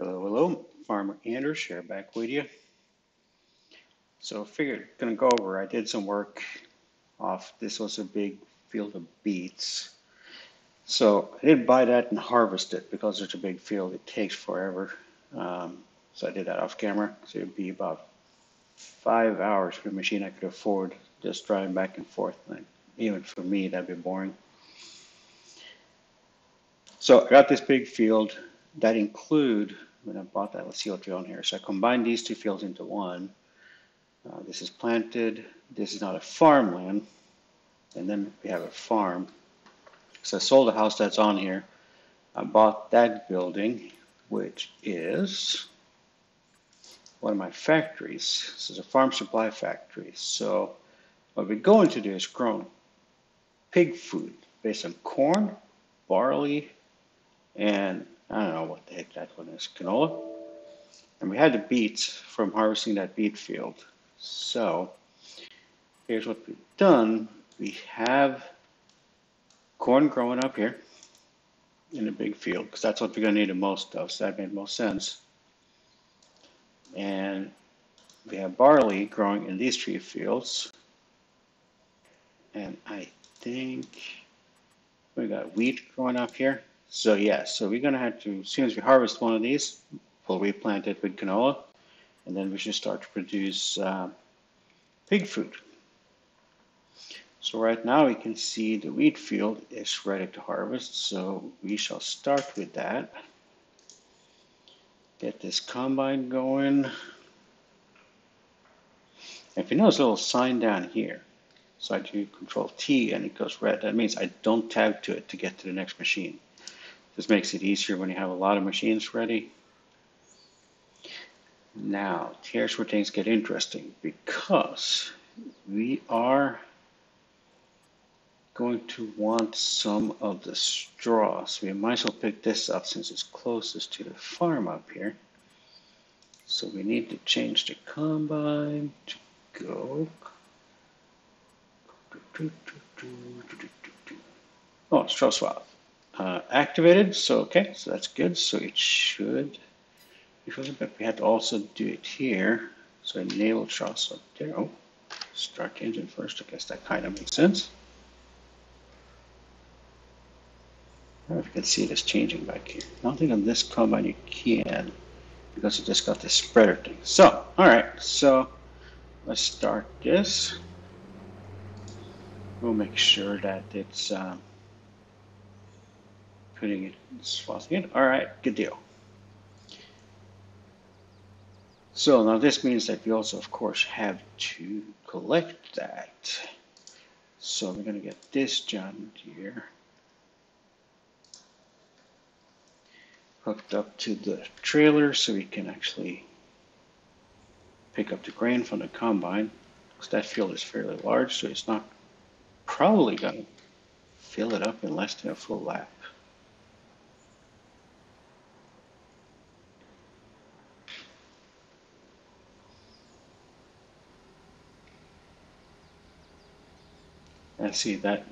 Hello, hello, Farmer Anders here back with you. So I figured gonna go over, I did some work off, this was a big field of beets. So I didn't buy that and harvest it because it's a big field, it takes forever. So I did that off camera, so it'd be about 5 hours for a machine I could afford just driving back and forth. And even for me, that'd be boring. So I got this big field that include, when I bought that, let's see what's on here. So I combined these two fields into one. This is planted. This is not a farmland. And then we have a farm. So I sold the house that's on here. I bought that building, which is one of my factories. This is a farm supply factory. So what we're going to do is grow pig food based on corn, barley, and I don't know what the heck that one is, canola. And we had the beets from harvesting that beet field. So here's what we've done. We have corn growing up here in a big field because that's what we're going to need the most of. So that made most sense. And we have barley growing in these three fields. And I think we got wheat growing up here. So yeah, so we're going to have to, as soon as we harvest one of these, we'll replant it with canola. And then we should start to produce pig food. So right now we can see the wheat field is ready to harvest. So we shall start with that. Get this combine going. If you notice a little sign down here, so I do Control T and it goes red. That means I don't tab to it to get to the next machine. This makes it easier when you have a lot of machines ready. Now, here's where things get interesting because we are going to want some of the straw. So we might as well pick this up since it's closest to the farm up here. So we need to change the combine to go. Oh, straw swap. Activated, so okay, so that's good. So it should, but we had to also do it here. So enable straw swap there. Oh, start engine first. I guess that kind of makes sense. I don't know if you can see this changing back here. I don't think on this combine you can because it just got this spreader thing. So, all right, so let's start this. We'll make sure that it's putting it, swapping it. All right, good deal. So now this means that we also, of course, have to collect that. So we're going to get this John Deere hooked up to the trailer so we can actually pick up the grain from the combine. Because that field is fairly large, so it's not probably going to fill it up in less than a full lap. And see that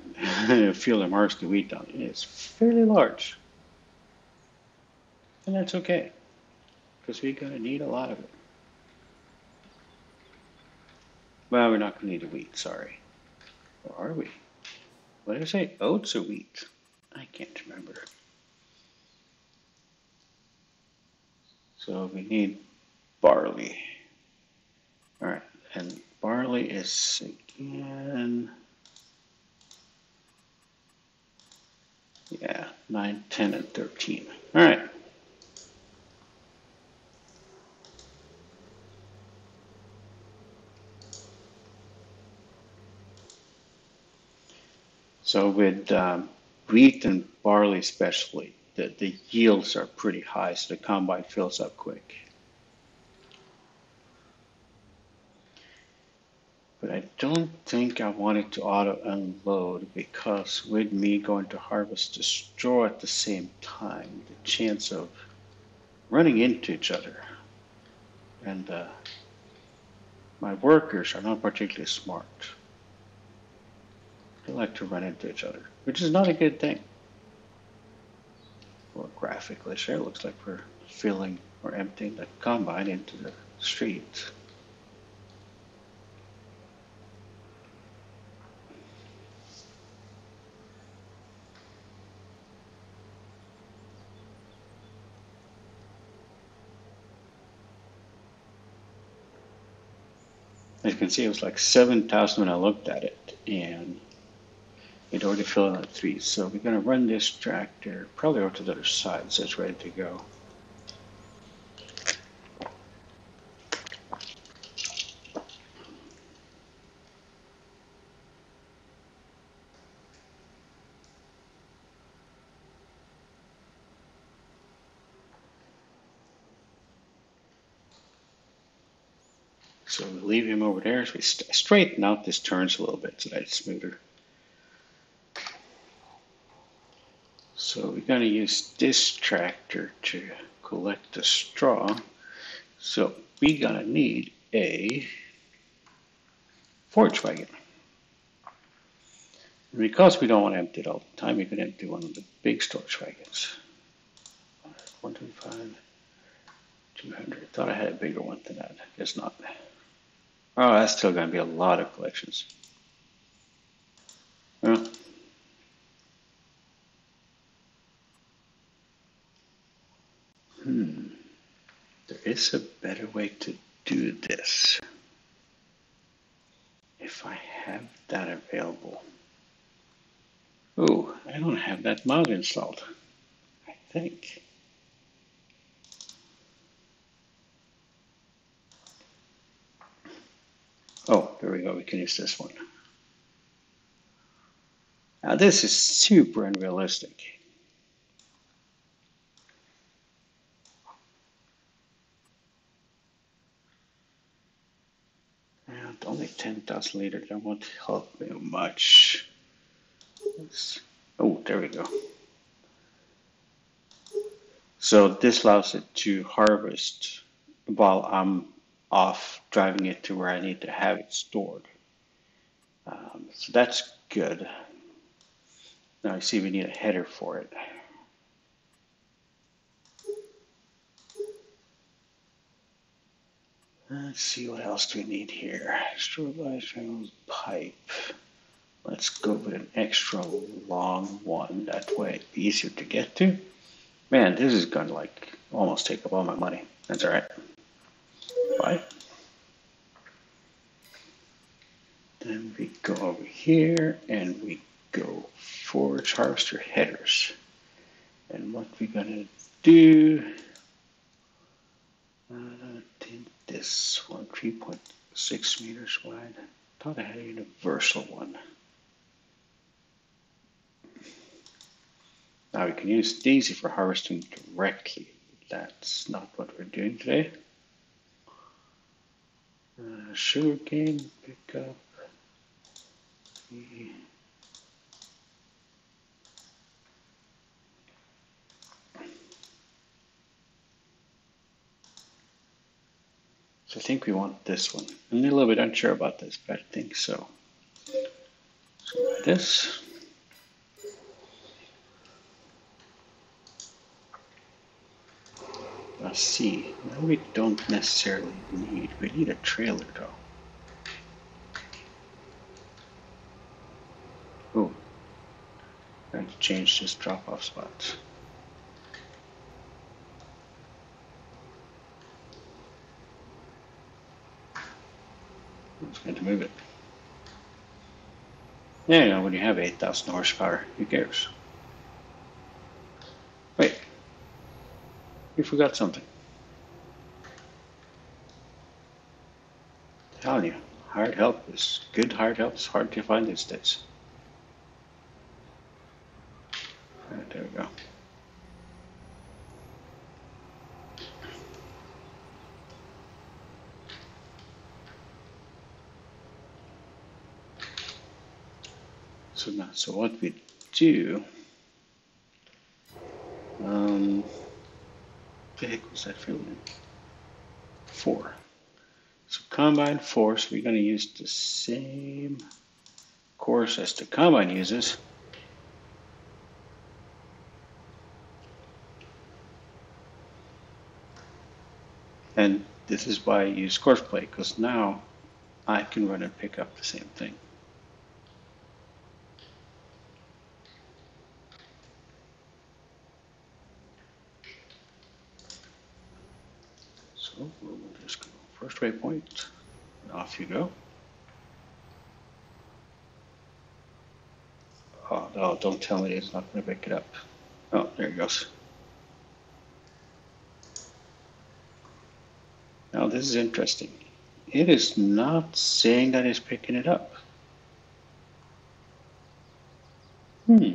field I'm harvesting wheat on is fairly large. And that's okay, because we're going to need a lot of it. Well, we're not going to need the wheat, sorry. Or are we? What did I say? Oats or wheat? I can't remember. So we need barley. All right, and barley is again, yeah, 9, 10, and 13. All right. So with wheat and barley especially, the yields are pretty high, so the combine fills up quick. But I don't think I want it to auto unload because with me going to harvest the straw at the same time, the chance of running into each other, and my workers are not particularly smart. They like to run into each other, which is not a good thing. Well, graphically, sure, it looks like we're filling We're emptying the combine into the street. As you can see, it was like 7,000 when I looked at it, and it already filled in at 3. So we're going to run this tractor probably over to the other side, so it's ready to go. So we leave him over there. So we straighten out this turns a little bit so that it's smoother. So we're going to use this tractor to collect the straw. So we're going to need a forage wagon. And because we don't want to empty it all the time, we can empty one of the big storage wagons. 125, 200. Thought I had a bigger one than that. Guess not. Oh, that's still going to be a lot of collections. Well, there is a better way to do this. If I have that available. Oh, I don't have that mod installed, I think. Oh, there we go. We can use this one. Now this is super unrealistic. And only 10,000 liters. That won't help me much. Oh, there we go. So this allows it to harvest while I'm off driving it to where I need to have it stored. So that's good. Now I see we need a header for it. Let's see what else do we need here. Strobe pipe. Let's go with an extra long one. That way it'd be easier to get to. Man, this is going to like almost take up all my money. That's all right. Bye. Then we go over here and we go forage harvester headers. And what we're going to do, this one, 3.6 meters wide. Thought I had a universal one. Now we can use Daisy for harvesting directly. That's not what we're doing today. Sugarcane pickup. So I think we want this one. I'm a little bit unsure about this, but I think so. So this. Let's see. Now we don't necessarily need. We need a trailer though. Oh, I have to change this drop-off spot. I'm just going to move it. Yeah, you know, when you have 8,000 horsepower, who cares? Wait, we forgot something. I'm telling you, hired help is good. Hired help is hard to find these days. Right, there we go. So now, so what we do, the heck was that filled in? 4. So combine 4, so we're going to use the same course as the combine uses. And this is why I use courseplay, because now I can run and pick up the same thing. So we'll just go first waypoint, off you go. Oh, no, don't tell me it's not going to pick it up. Oh, there it goes. Now this is interesting. It is not saying that it's picking it up. Well,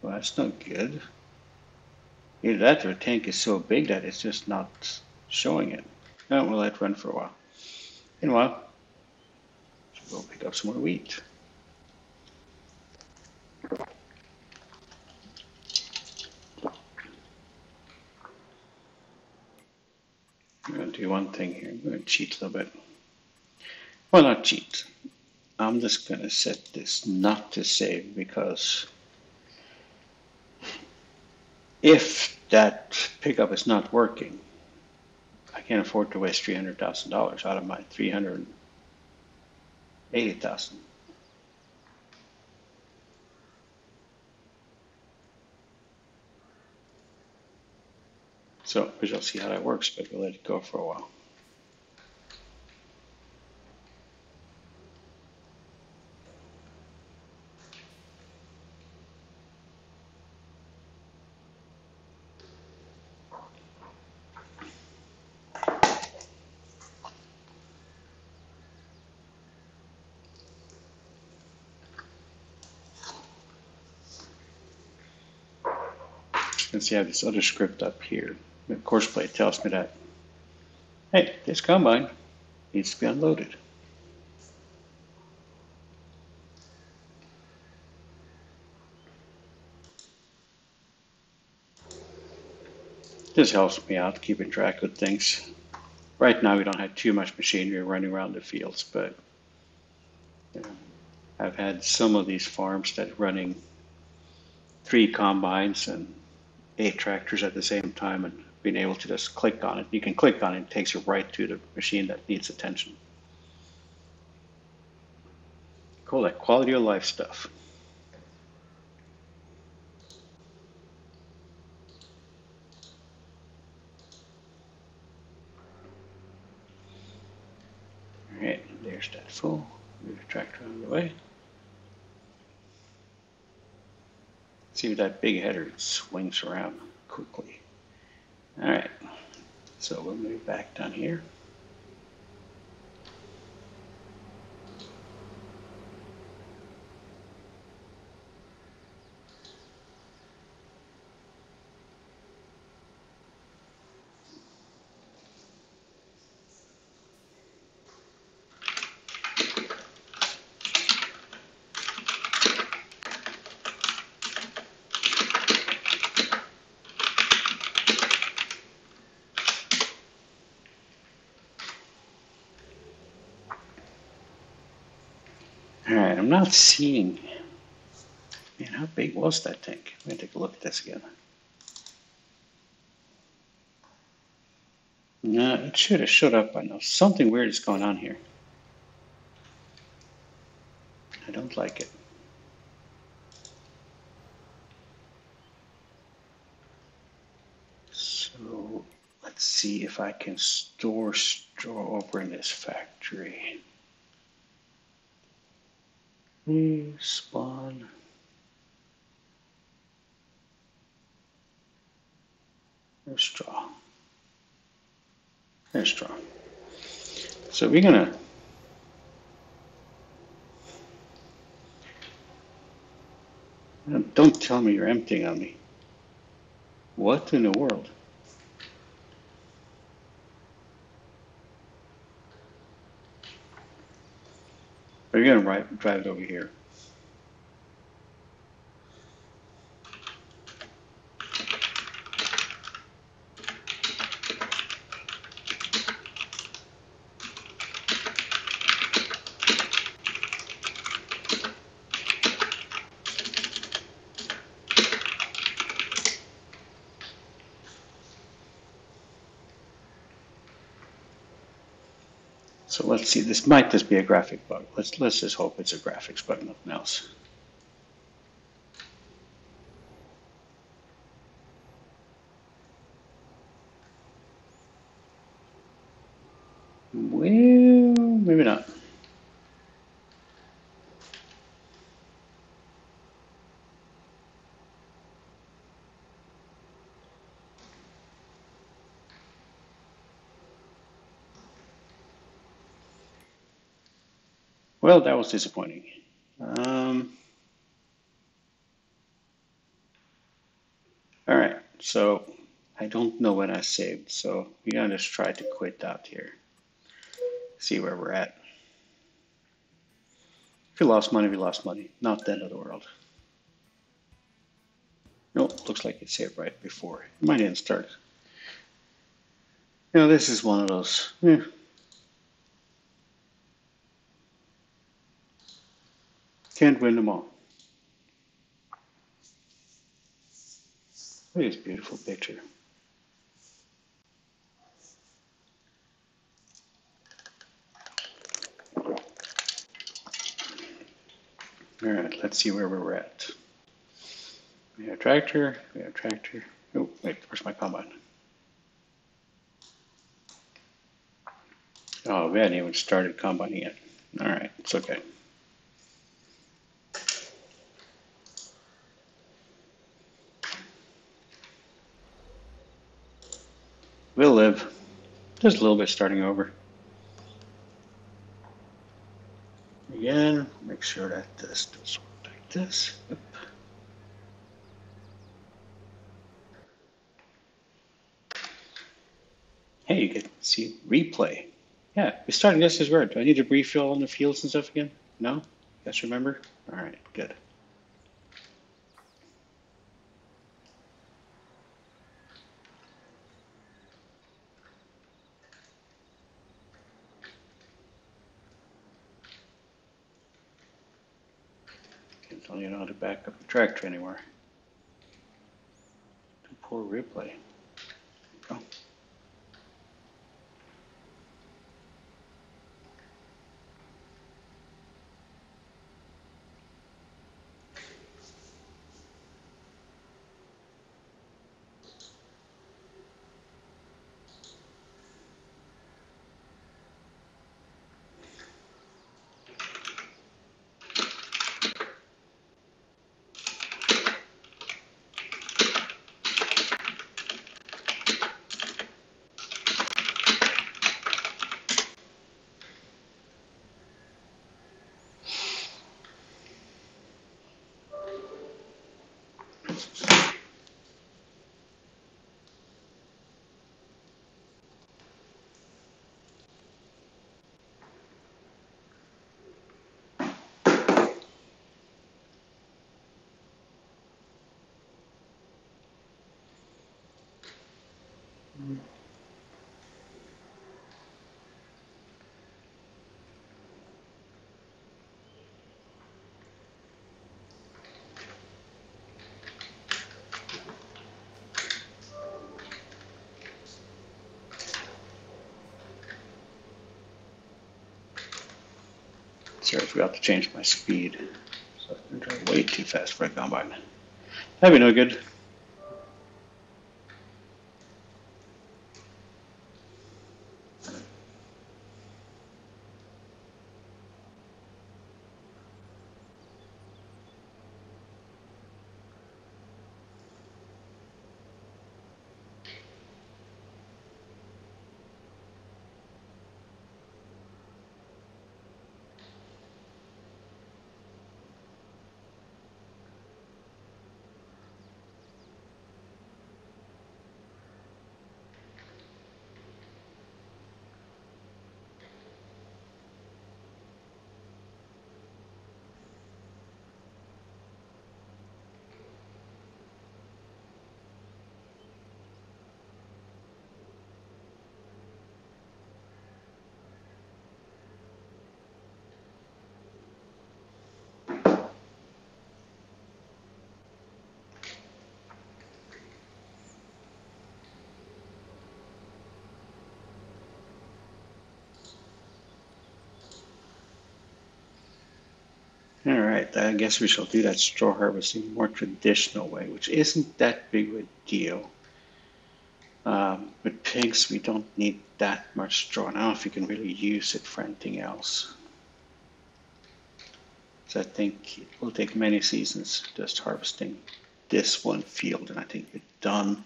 that's not good. Either that or the tank is so big that it's just not showing it. No, we'll let it run for a while. Meanwhile, we'll pick up some more wheat. I'm going to do one thing here. I'm going to cheat a little bit. Well, not cheat. I'm just going to set this not to save, because if that pickup is not working, I can't afford to waste $300,000 out of my $380,000. So we shall see how that works, but we'll let it go for a while. And see, I have this other script up here. The courseplay tells me that, hey, this combine needs to be unloaded. This helps me out keeping track of things. Right now we don't have too much machinery running around the fields, but you know, I've had some of these farms that are running 3 combines and 8 tractors at the same time, and being able to just click on it. You can click on it, it takes you right to the machine that needs attention. Call that quality of life stuff. All right, there's that full. Move the tractor out of the way. See, that big header swings around quickly. All right, so we'll move back down here. All right, I'm not seeing. Man, how big was that tank? I'm gonna take a look at this again. No, it should have showed up by now. Something weird is going on here. I don't like it. So let's see if I can store straw over in this factory. Spawn. There's straw. There's straw. So we're gonna don't tell me you're emptying on me. What in the world? Are you gonna drive it over here? So let's see, this might just be a graphic bug. Let's just hope it's a graphics bug, nothing else. Well, maybe not. Well, that was disappointing. All right, so I don't know when I saved, so we're gonna just try to quit out here. See where we're at. If you lost money, we lost money. Not the end of the world. Nope, looks like it saved right before. It might even start. You know, this is one of those. Can't win them all. Look at this beautiful picture. All right, let's see where we're at. We have tractor, we have tractor. Oh, wait, where's my combine? Oh, we hadn't even started combining yet. All right, it's okay. We'll live. Just a little bit starting over. Again, make sure that this does work like this. Yep. Hey, you can see replay. Yeah, we're starting this as weird. Do I need to refill on the fields and stuff again? No? Yes, remember? All right, good. Can't tell you how to back up the tractor anymore. Too poor replay. Oh. Sorry, I forgot to change my speed. So I'm driving way too fast for a combine. That'd be no good. All right, I guess we shall do that straw harvesting more traditional way, which isn't that big of a deal. With pigs, we don't need that much straw. I don't know if you can really use it for anything else. So I think it will take many seasons just harvesting this one field, and I think we're done.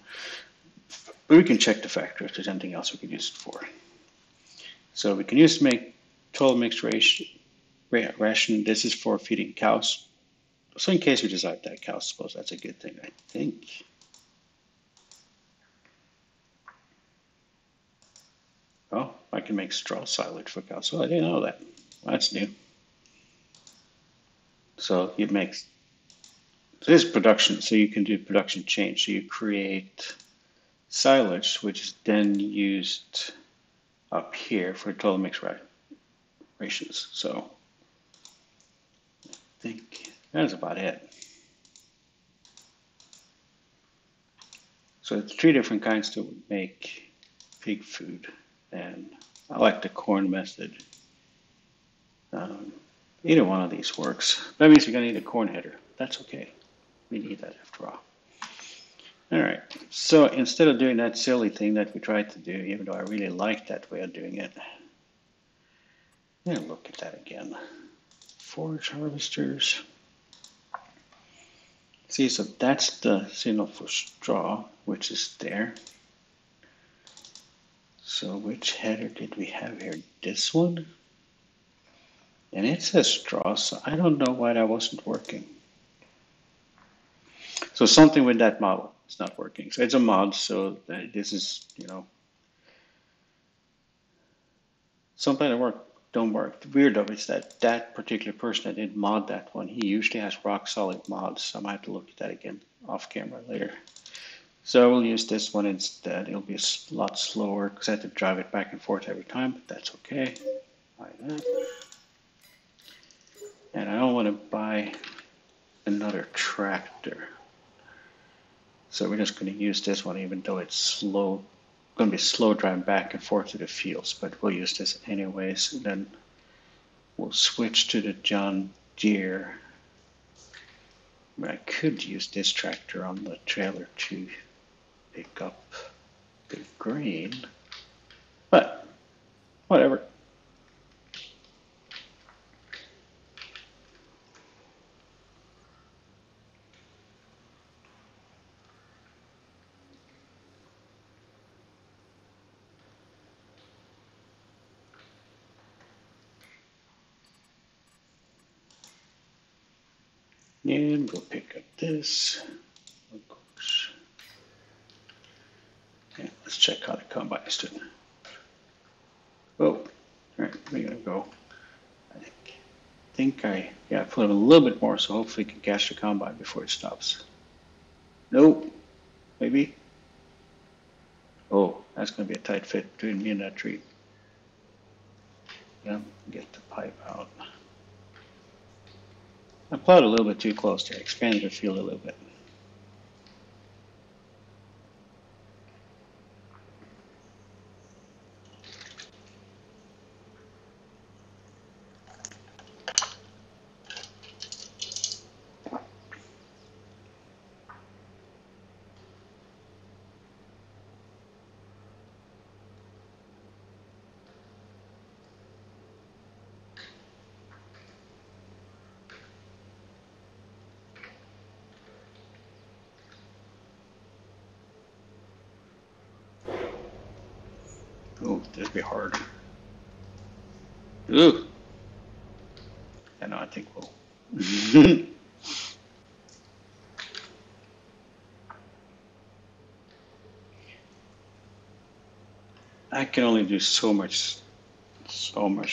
But we can check the factory if there's anything else we can use it for. So we can use to make total mixed ration. This is for feeding cows. So in case we decide to have cows, I suppose that's a good thing, I think. Oh, I can make straw silage for cows. Oh, I didn't know that. That's new. So it makes, so this is production, so you can do production change. So you create silage, which is then used up here for total mixed rations. So I think that's about it. So it's 3 different kinds to make pig food, and I like the corn method. Either one of these works. That means you're going to need a corn header. That's okay. We need that after all. All right. So instead of doing that silly thing that we tried to do, even though I really like that way of doing it, I'm going to look at that again. Forage harvesters. See, so that's the signal for straw, which is there. So which header did we have here? This one? And it says straw, so I don't know why that wasn't working. So something with that model is not working. So it's a mod, so this is, something that don't work. The weird of it is that that particular person that did mod that one, he usually has rock solid mods, so I might have to look at that again off camera later. So we'll use this one instead. It'll be a lot slower because I have to drive it back and forth every time, but that's okay. Buy that. And I don't want to buy another tractor. So we're just going to use this one, even though it's slow, going to be slow driving back and forth to the fields, but we'll use this anyways. And then we'll switch to the John Deere. I could use this tractor on the trailer to pick up the grain, but whatever. And we'll pick up this. Of course. Okay, let's check how the combine is doing. Oh, all right, we're gonna go. I think I put a little bit more, so hopefully we can catch the combine before it stops. Nope, maybe. Oh, that's gonna be a tight fit between me and that tree. Yeah, get the pipe out. I plowed a little bit too close there, expanded the field a little bit. Oh, this will be hard. Ooh. I know, I think we'll. I can only do so much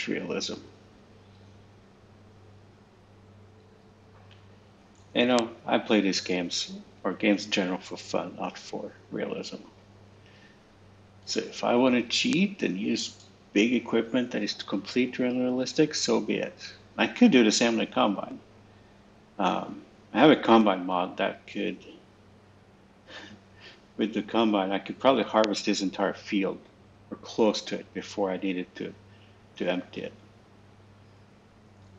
realism. I play these games, or games in general, for fun, not for realism. So if I want to cheat and use big equipment that is completely unrealistic, so be it. I could do the same with a combine. I have a combine mod that could, with the combine, I could probably harvest this entire field or close to it before I needed to empty it.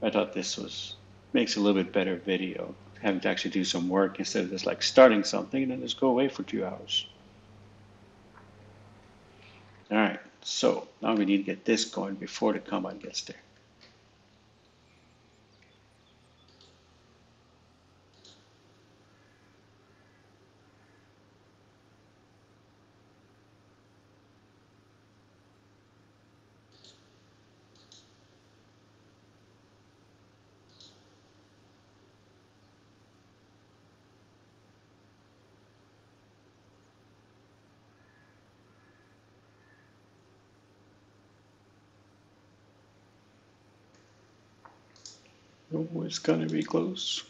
I thought this was makes a little bit better video. Having to actually do some work instead of just like starting something and then just go away for 2 hours. All right, so now we need to get this going before the combine gets there. Oh, it's gonna be close.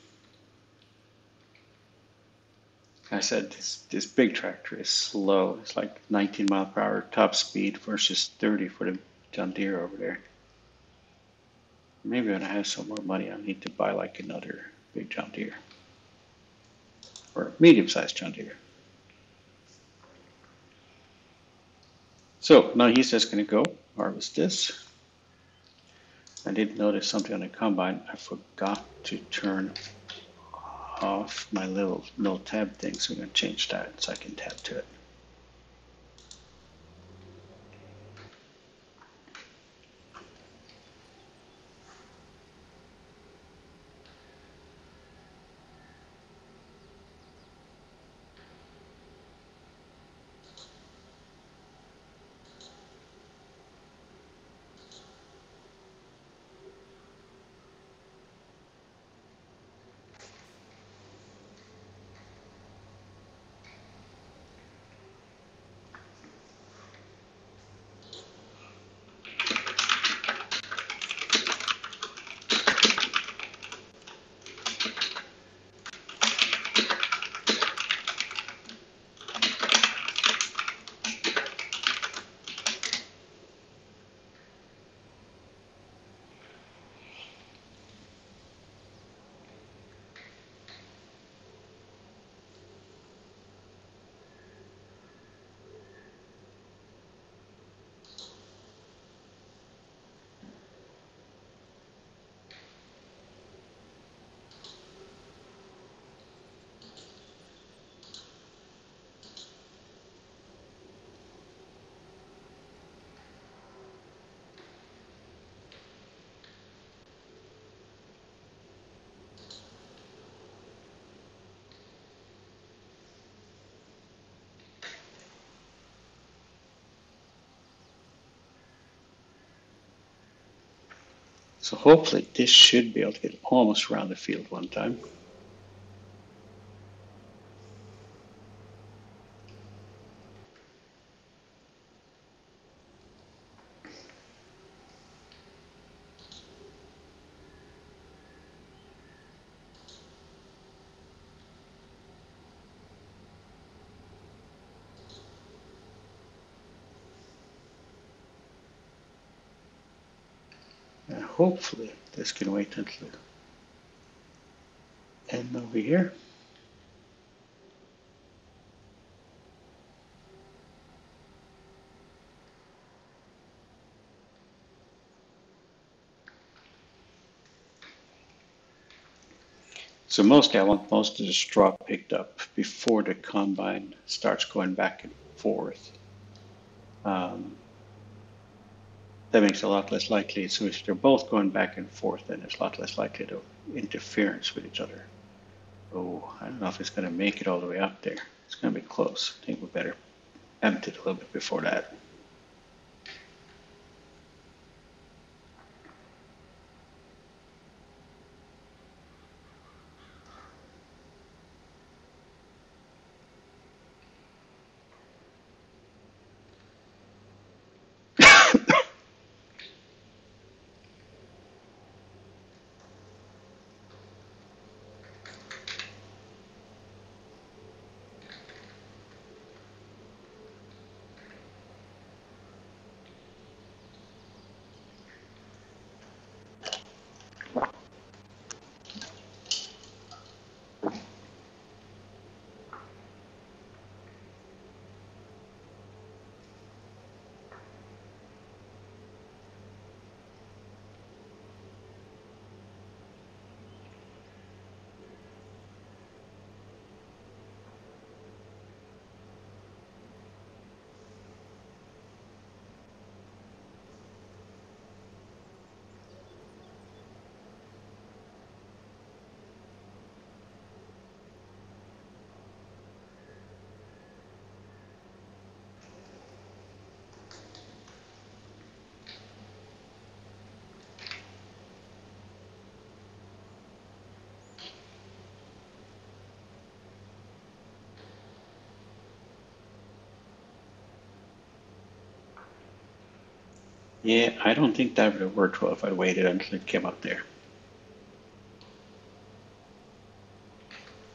I said this big tractor is slow. It's like 19 mile per hour top speed versus 30 for the John Deere over there. Maybe when I have some more money, I'll need to buy like another big John Deere or medium-sized John Deere. So now he's just gonna go harvest this. I did notice something on the combine. I forgot to turn off my little no tab thing, so I'm gonna change that so I can tab to it. So hopefully this should be able to get almost around the field one time. And hopefully this can wait until the end over here. So mostly I want most of the straw picked up before the combine starts going back and forth. Um, that makes it a lot less likely. So if they're both going back and forth, then there's a lot less likely to interference with each other. Oh, I don't know if it's going to make it all the way up there. It's going to be close. I think we better empty it a little bit before that. Yeah, I don't think that would have worked well if I'd waited until it came up there.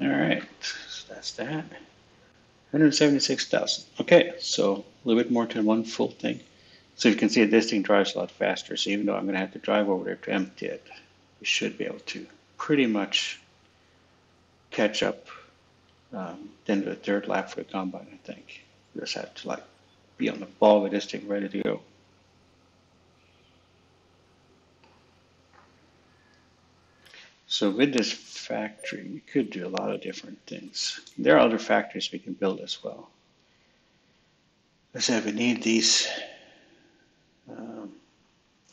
All right, so that's that. 176,000. Okay, so a little bit more to one full thing. So you can see this thing drives a lot faster. So even though I'm going to have to drive over there to empty it, we should be able to pretty much catch up. Then the third lap for the combine, I think. We just have to like be on the ball with this thing ready to go. So with this factory, we could do a lot of different things. There are other factories we can build as well. I said we need these. Um,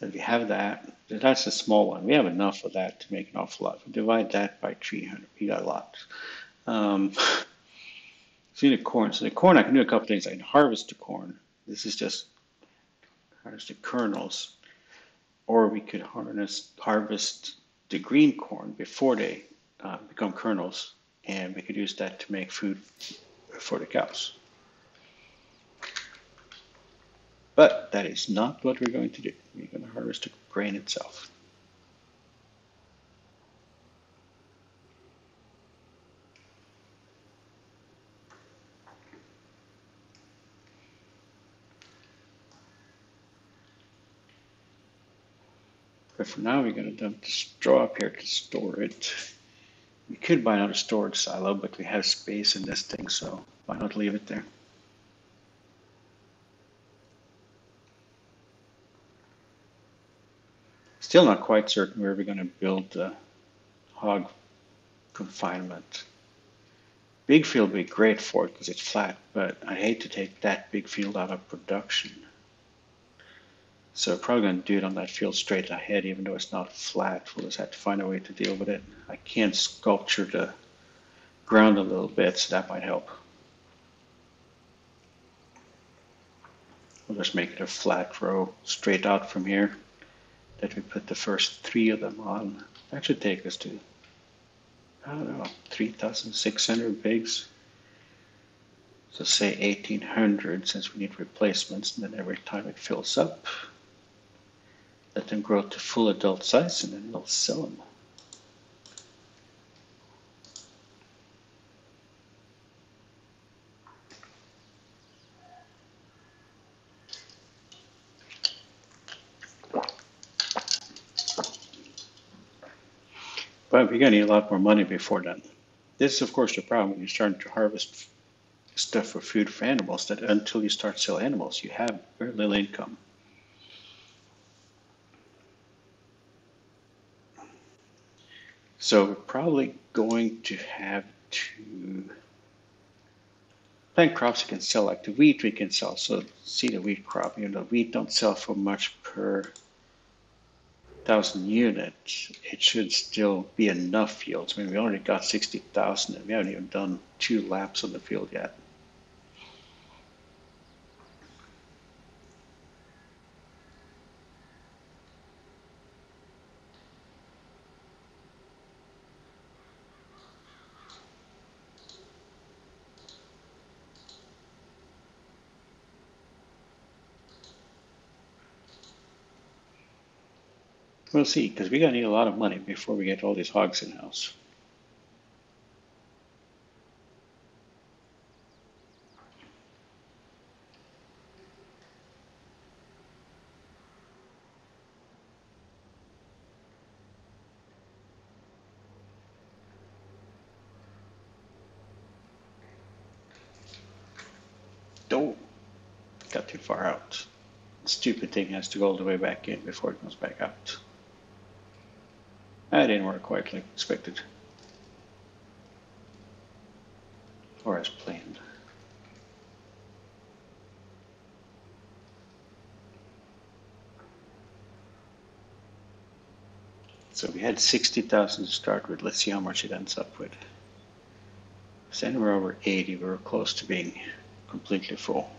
and we have that. That's a small one. We have enough of that to make an awful lot. If we divide that by 300, we got a lot. See the corn. So the corn, I can do a couple things. I can harvest the corn. This is just harvest the kernels, or we could harvest the green corn before they become kernels, and we could use that to make food for the cows. But that is not what we're going to do. We're going to harvest the grain itself. But for now, we're going to dump the straw up here to store it. We could buy another storage silo, but we have space in this thing, so why not leave it there? Still not quite certain where we're going to build the hog confinement. Big field would be great for it because it's flat, but I hate to take that big field out of production. So we're probably going to do it on that field straight ahead, even though it's not flat. We'll just have to find a way to deal with it. I can sculpture the ground a little bit, so that might help. We'll just make it a flat row straight out from here that we put the first 3 of them on. That should take us to, I don't know, 3,600 pigs. So say 1,800 since we need replacements, and then every time it fills up, let them grow to full adult size, and then we'll sell them. But we're going to need a lot more money before then. This is, of course, the problem when you're starting to harvest stuff for food for animals, that until you start selling animals, you have very little income. So we're probably going to have to plant crops you can sell, like the wheat we can sell. So see the wheat crop, even though wheat don't sell for much per 1,000 units, it should still be enough yields. I mean, we already got 60,000 and we haven't even done 2 laps on the field yet. We'll see, because we're going to need a lot of money before we get all these hogs in house. Oh, got too far out. The stupid thing has to go all the way back in before it comes back out. That didn't work quite like expected. Or as planned. So we had 60,000 to start with. Let's see how much it ends up with. So anywhere over 80, we were close to being completely full.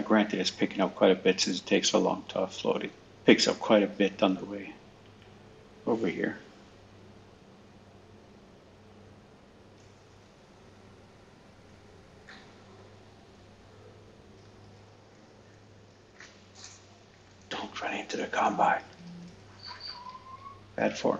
Granted, it's picking up quite a bit since it takes so long to offload it. Picks up quite a bit on the way over here. Don't run into the combine. Bad form.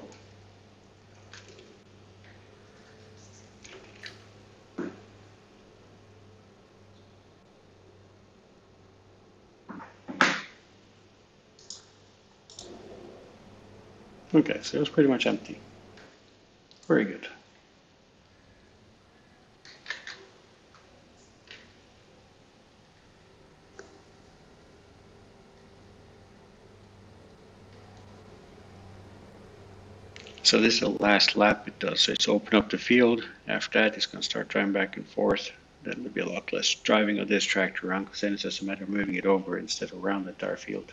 Okay, so it was pretty much empty. Very good. So this is the last lap it does. So it's open up the field. After that, it's going to start driving back and forth. Then there'll be a lot less driving of this tractor around because then it's just a matter of moving it over instead of around the entire field.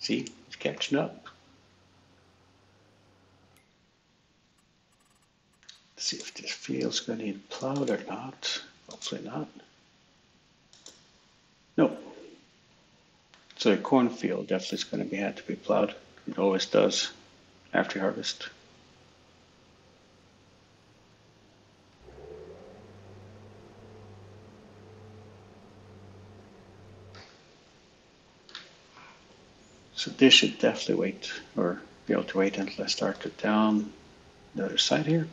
See, it's catching up. Let's see if this field's going to need plowed or not. Hopefully not. Nope. So a cornfield definitely is going to have to be plowed. It always does after harvest. So this should definitely wait, or be able to wait until I start it down the other side here.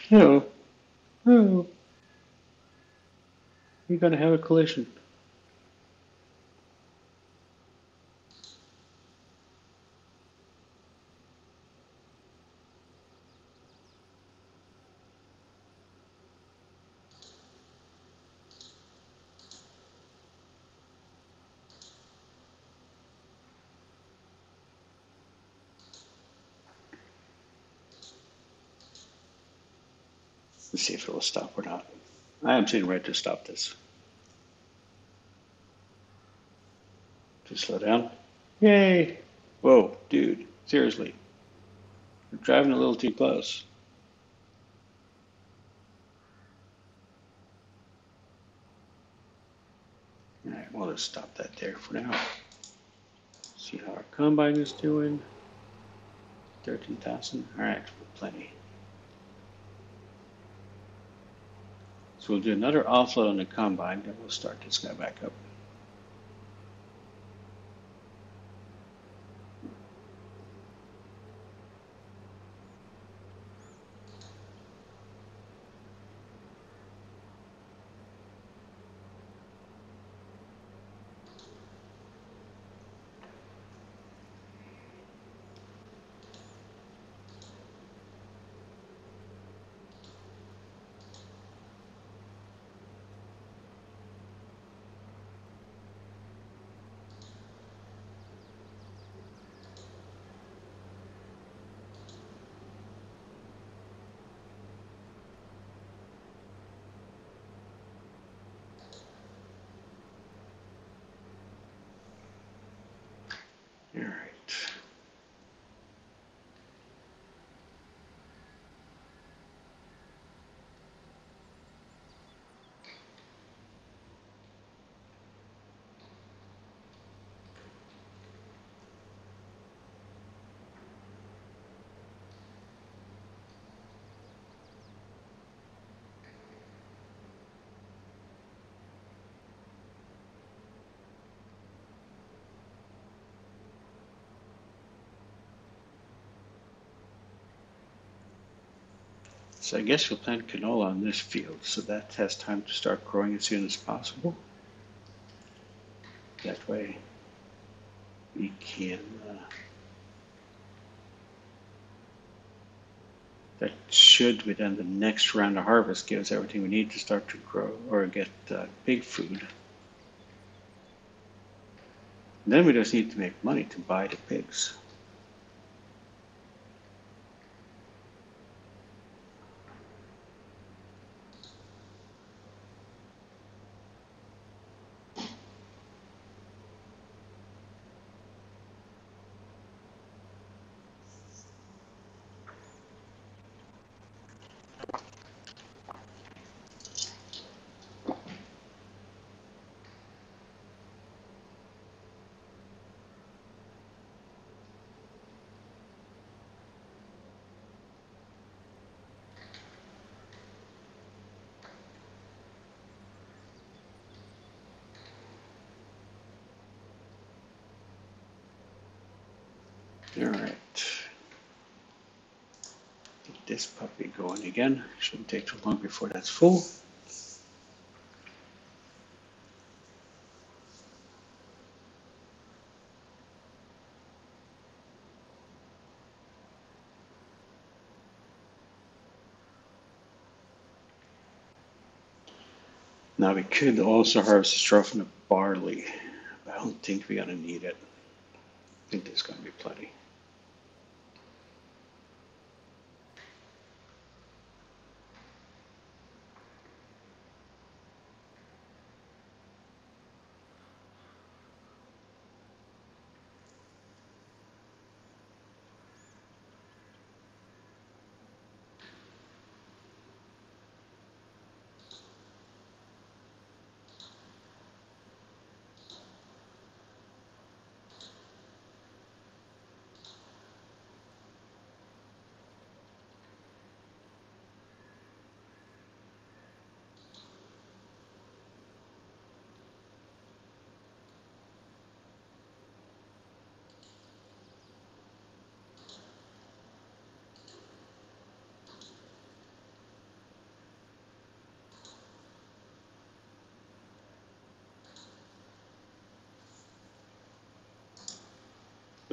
Hello. Hello. You're going to have a collision. Let's see if it will stop or not. I am sitting ready to stop this. Just slow down. Yay! Whoa, dude, seriously. You're driving a little too close. All right, we'll just stop that there for now. See how our combine is doing. 13,000. All right, plenty. So we'll do another offload on the combine, then we'll start this guy back up. So I guess you'll plant canola on this field, so that has time to start growing as soon as possible. That way we can, that should, within the next round of harvest, give us everything we need to start to grow or get pig food. And then we just need to make money to buy the pigs. All right. Get this puppy going again. Shouldn't take too long before that's full. Now we could also harvest the straw from the barley, but I don't think we're gonna need it. I think there's gonna be plenty.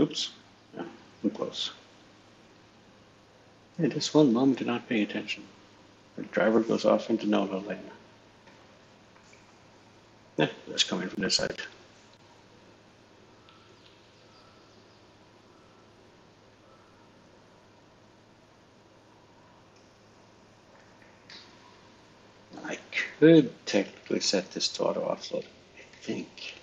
Oops, yeah, I'm close. Hey, this one mom did not pay attention. The driver goes off into no-no lane. Yeah, that's coming from this side. I could technically set this to auto offload, I think.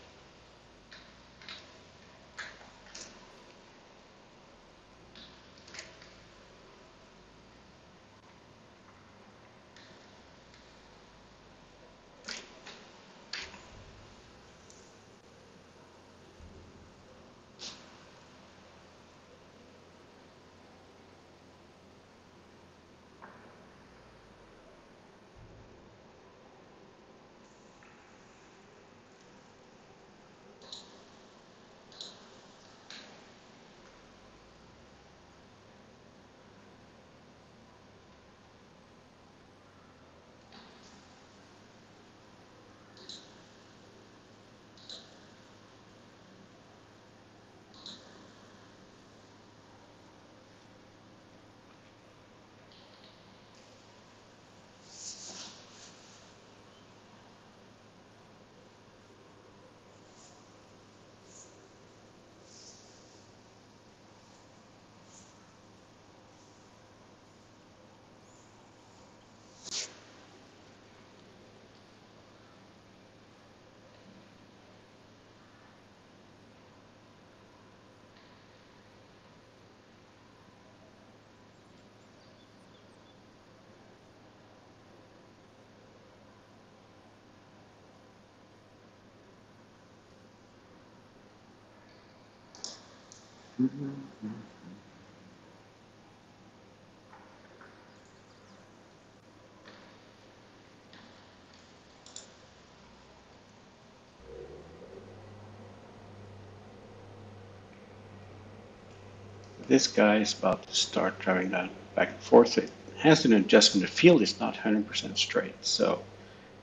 This guy is about to start driving that back and forth. has an adjustment. The field is not 100% straight, so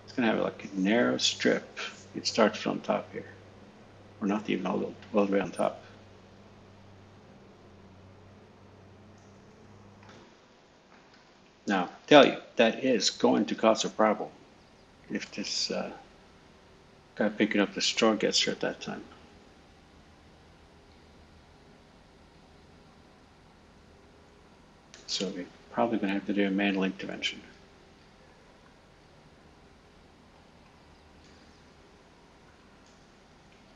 it's going to have like a narrow strip. It starts from top here, or not even all the way on top. Now, tell you, that is going to cause a problem if this guy picking up the straw gets here at that time. So we're probably going to have to do a manual intervention.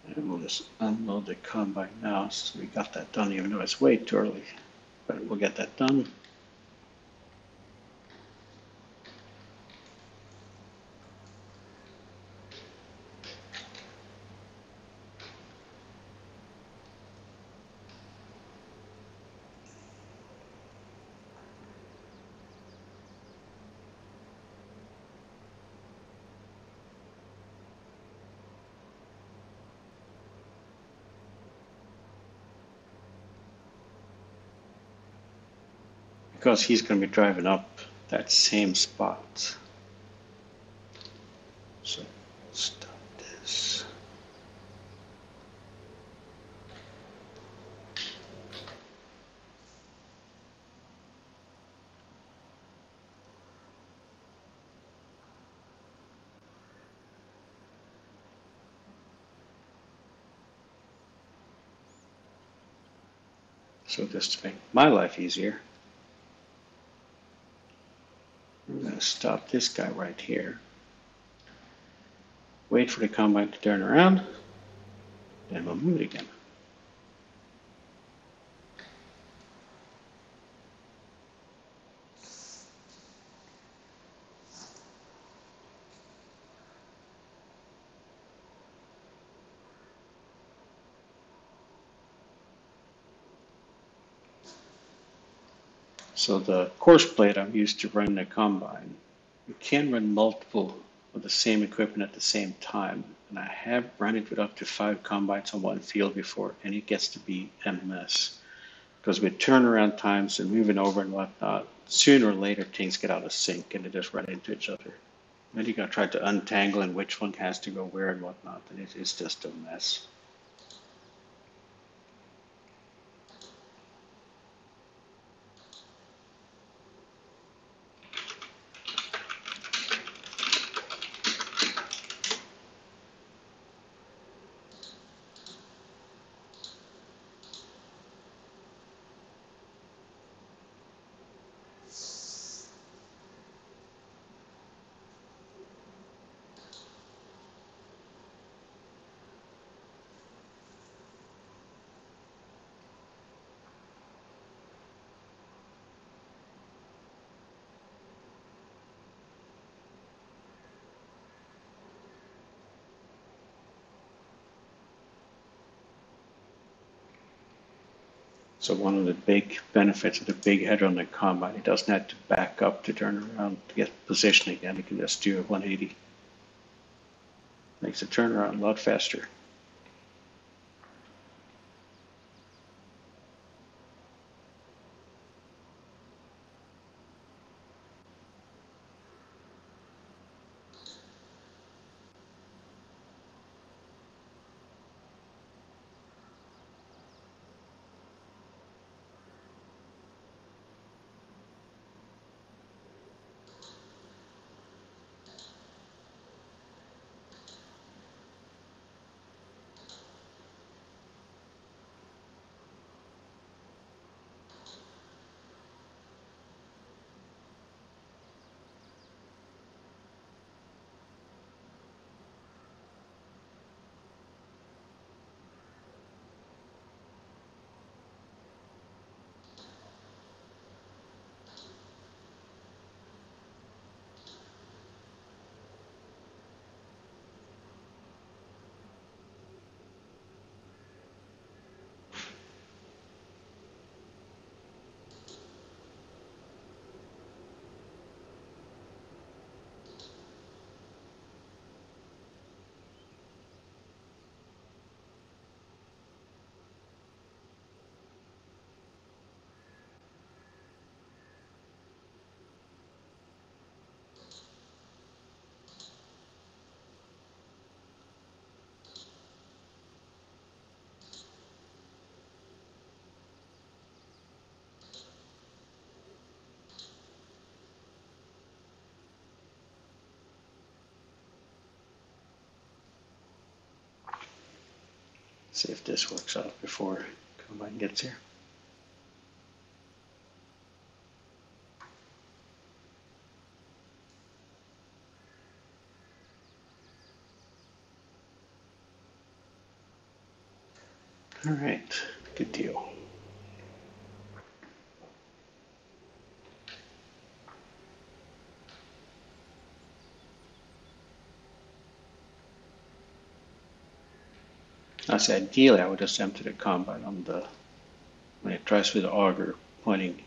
And we'll just unload the combine now. So we got that done, even though it's way too early. But we'll get that done. Because he's going to be driving up that same spot. So stop this. So just to make my life easier, I'm going to stop this guy right here. Wait for the combine to turn around, then we'll move it again. So the course plate I'm used to run the combine. You can run multiple of the same equipment at the same time. And I have run it with up to 5 combines on one field before, and it gets to be a mess. Because with turnaround times and moving over and whatnot, sooner or later things get out of sync and they just run into each other. Then you gotta try to untangle and which one has to go where and whatnot, and it's just a mess. So one of the big benefits of the big header on the combine, it doesn't have to back up to turn around to get position again. It can just do a 180. Makes the turnaround a lot faster. See if this works out before Combine gets here. All right, good deal. I said ideally I would just empty the Combine on the when it tries with the auger pointing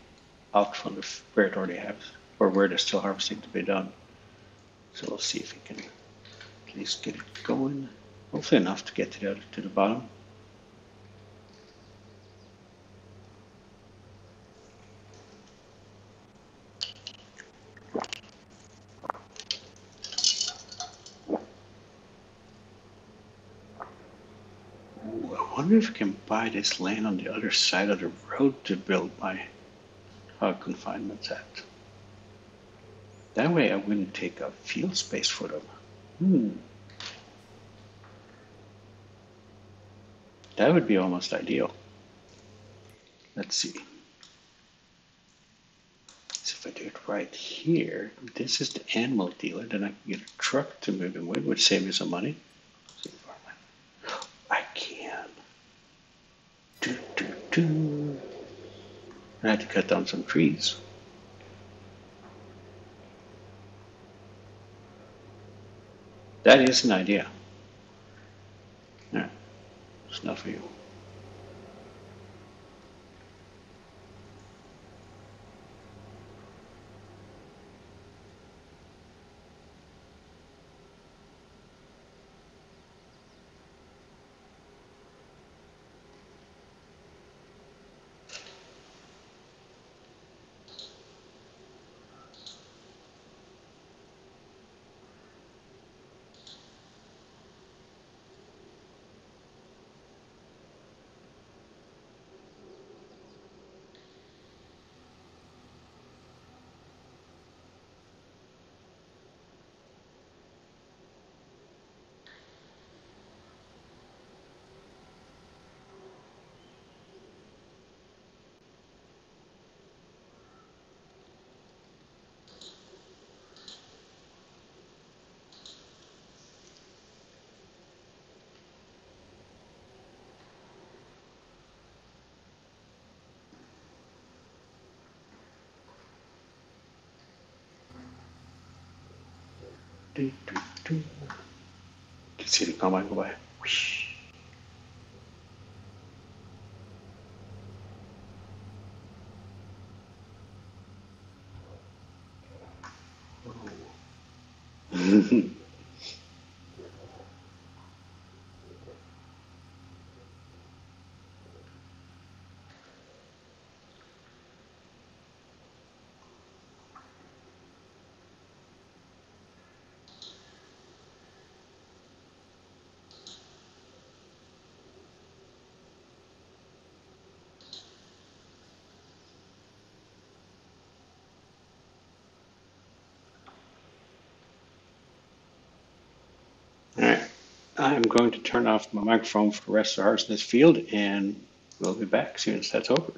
out from where it already has or where there's still harvesting to be done. So we'll see if we can at least get it going. Hopefully enough to get to the bottom. Ooh, I wonder if I can buy this land on the other side of the road to build my hog confinements at. That way I wouldn't take up field space for them. That would be almost ideal. Let's see. So if I do it right here, this is the animal dealer, then I can get a truck to move him with, which saves me some money. I can. I had to cut down some trees. That is an idea. Yeah, it's not for you. You can see the combine go by. Whoosh. All right, I'm going to turn off my microphone for the rest of the harvest in this field, and we'll be back as soon as that's over.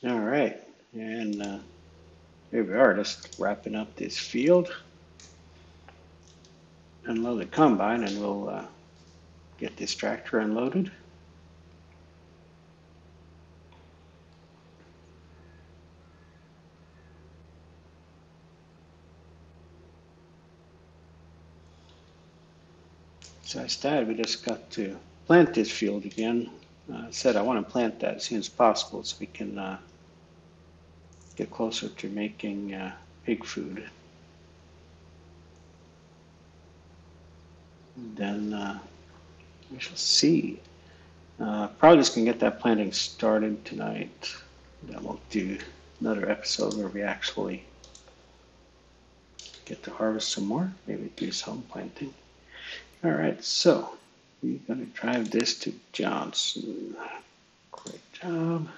All right, and here we are, just wrapping up this field. Unload the combine, and we'll get this tractor unloaded. So instead, we just got to plant this field again. I said I want to plant that as soon as possible so we can get closer to making pig food. Then we shall see. Probably just gonna get that planting started tonight. Then we'll do another episode where we actually get to harvest some more. Maybe do some planting. All right, so we're gonna drive this to Johnson. Great job.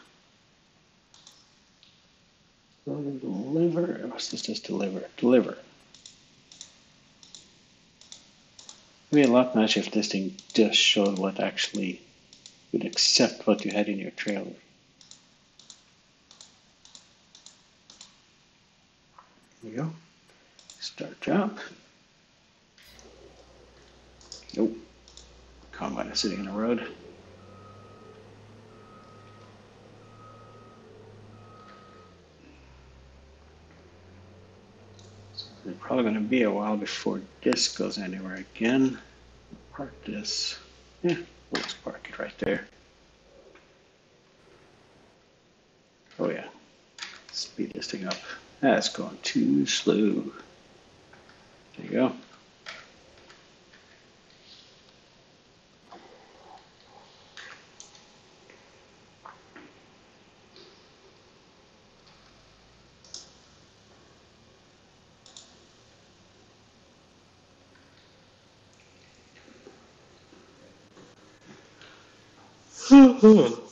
Go to deliver. What's this? Just deliver. Deliver. It'd be a lot nicer if this thing just showed what actually would accept what you had in your trailer. There you go. Start job. Nope. Combine is sitting in the road. It's probably going to be a while before this goes anywhere again. Park this. Yeah, we'll just park it right there. Oh yeah. Speed this thing up. That's going too slow. There you go.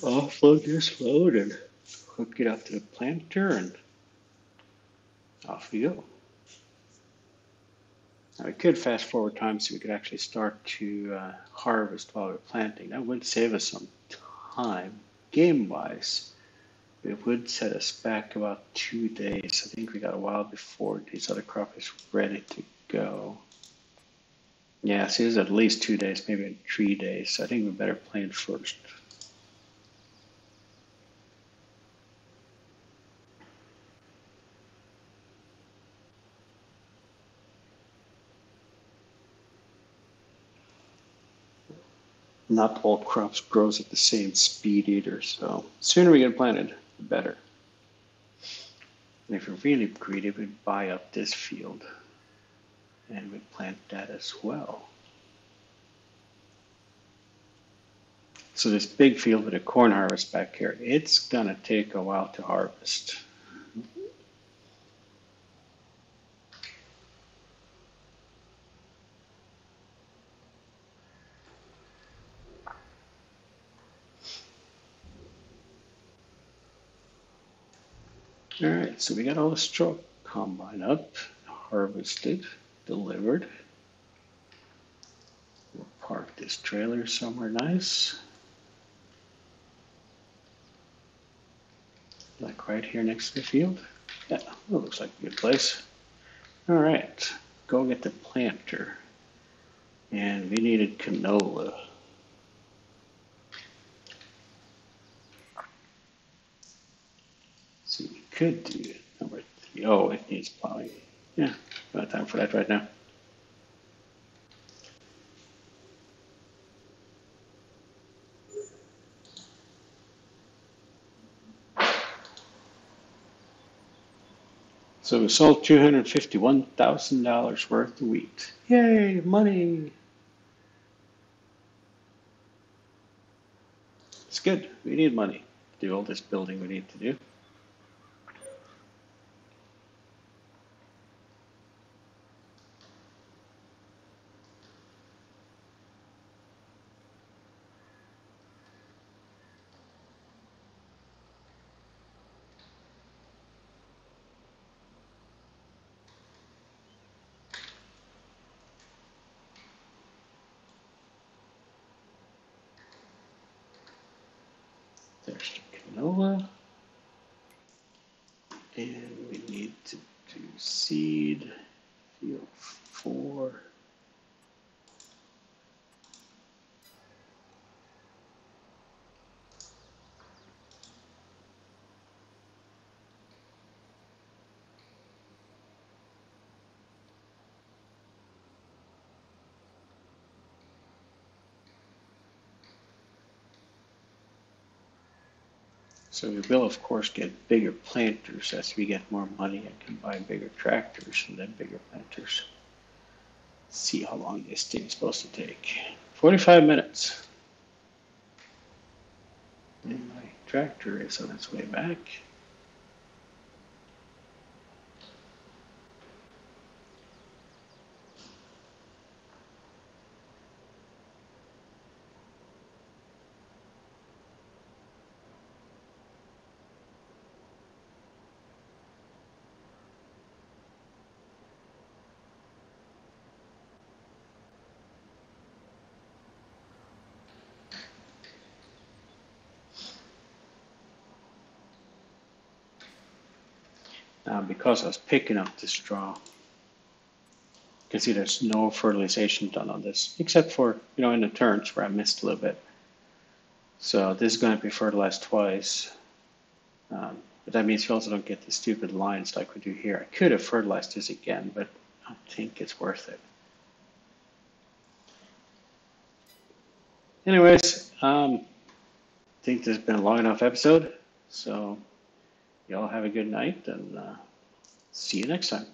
Offload this load and hook it up to the planter and off we go. Now we could fast forward time so we could actually start to harvest while we're planting. That would save us some time game wise. It would set us back about 2 days. I think we got a while before this other crop is ready to go. Yeah, so it's at least 2 days, maybe 3 days. So I think we better plant first. Not all crops grows at the same speed either, so the sooner we get planted, the better. And if we're really greedy, we'd buy up this field and we'd plant that as well. So this big field with a corn harvest back here, it's gonna take a while to harvest. All right, so we got all the straw combine up, harvested, delivered. We'll park this trailer somewhere nice. Like right here next to the field. Yeah, that looks like a good place. All right, go get the planter. And we needed canola. So we could do number 3. Oh, it needs plowing. Yeah, not time for that right now. So we sold $251,000 worth of wheat. Yay, money! It's good. We need money to do all this building we need to do. There's the canola. And we need to do seed field 4. So we will, of course, get bigger planters as we get more money and can buy bigger tractors and then bigger planters. See how long this thing is supposed to take. 45 minutes. And my tractor is on its way back. Now, because I was picking up the straw, you can see there's no fertilization done on this, except for, in the turns where I missed a little bit. So this is going to be fertilized twice. But that means you also don't get the stupid lines like we do here. I could have fertilized this again, but I don't think it's worth it. Anyways, I think this has been a long enough episode. So y'all have a good night and see you next time.